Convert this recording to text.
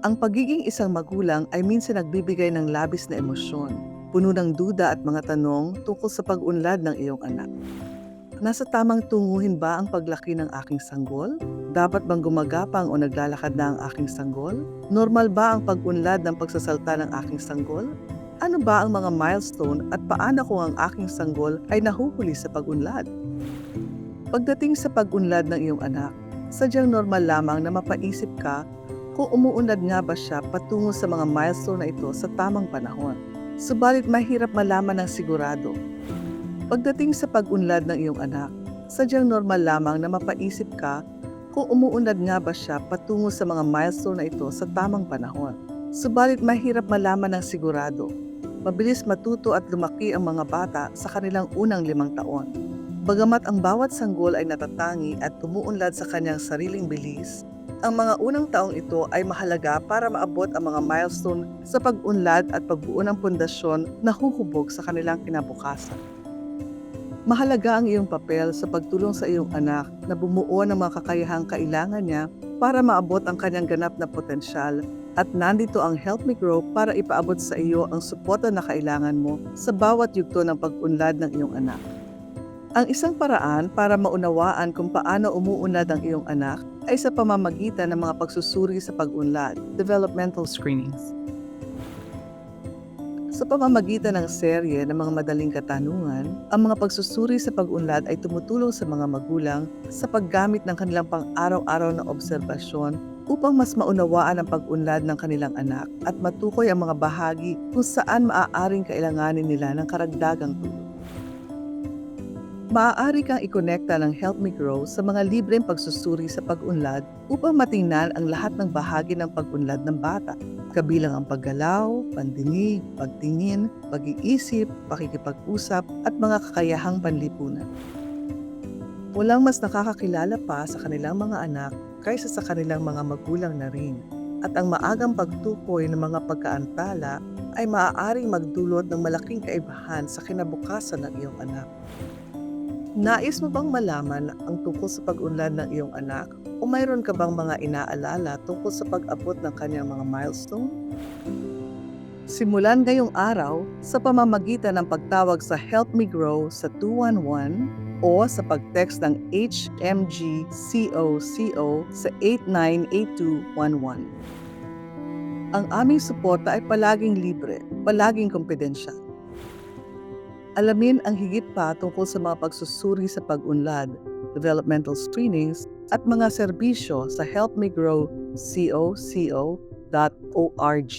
Ang pagiging isang magulang ay minsan nagbibigay ng labis na emosyon, puno ng duda at mga tanong tungkol sa pag-unlad ng iyong anak. Nasa tamang tunguhin ba ang paglaki ng aking sanggol? Dapat bang gumagapang o naglalakad na ang aking sanggol? Normal ba ang pag-unlad ng pagsasalta ng aking sanggol? Ano ba ang mga milestone at paano kung ang aking sanggol ay nahuhuli sa pag-unlad? Pagdating sa pag-unlad ng iyong anak, sadyang normal lamang na mapaisip ka kung umuunlad nga ba siya patungo sa mga milestone na ito sa tamang panahon. Subalit mahirap malaman ng sigurado. Pagdating sa pag-unlad ng iyong anak, sadyang normal lamang na mapaisip ka kung umuunlad nga ba siya patungo sa mga milestone na ito sa tamang panahon. Subalit mahirap malaman ng sigurado. Mabilis matuto at lumaki ang mga bata sa kanilang unang 5 taon. Bagamat ang bawat sanggol ay natatangi at umuunlad sa kanyang sariling bilis, ang mga unang taong ito ay mahalaga para maabot ang mga milestone sa pag-unlad at pagbuo ng pundasyon na huhubog sa kanilang kinabukasan. Mahalaga ang iyong papel sa pagtulong sa iyong anak na bumuo ng mga kakayahang kailangan niya para maabot ang kanyang ganap na potensyal, at nandito ang Help Me Grow para ipaabot sa iyo ang suporta na kailangan mo sa bawat yugto ng pag-unlad ng iyong anak. Ang isang paraan para maunawaan kung paano umuunlad ang iyong anak ay sa pamamagitan ng mga pagsusuri sa pag-unlad, developmental screenings. Sa pamamagitan ng serye ng mga madaling katanungan, ang mga pagsusuri sa pag-unlad ay tumutulong sa mga magulang sa paggamit ng kanilang pang-araw-araw na obserbasyon upang mas maunawaan ang pag-unlad ng kanilang anak at matukoy ang mga bahagi kung saan maaaring kailanganin nila ng karagdagang tulong. Maaari kang ikonekta ng Help Me Grow sa mga libreng pagsusuri sa pag-unlad upang matingnan ang lahat ng bahagi ng pag-unlad ng bata, kabilang ang paggalaw, pandinig, pagtingin, pag-iisip, pakikipag-usap at mga kakayahang panlipunan. Walang mas nakakakilala pa sa kanilang mga anak kaysa sa kanilang mga magulang na rin, at ang maagang pagtukoy ng mga pagkaantala ay maaaring magdulot ng malaking kaibahan sa kinabukasan ng iyong anak. Nais mo bang malaman ang tungkol sa pag-unlad ng iyong anak o mayroon ka bang mga inaalala tungkol sa pag-abot ng kanyang mga milestone? Simulan ngayong araw sa pamamagitan ng pagtawag sa Help Me Grow sa 211 o sa pag-text ng HMG COCO sa 898211. Ang aming suporta ay palaging libre, palaging kumpidensyal. Alamin ang higit pa tungkol sa mga pagsusuri sa pag-unlad, developmental screenings, at mga serbisyo sa helpmegrow.coco.org.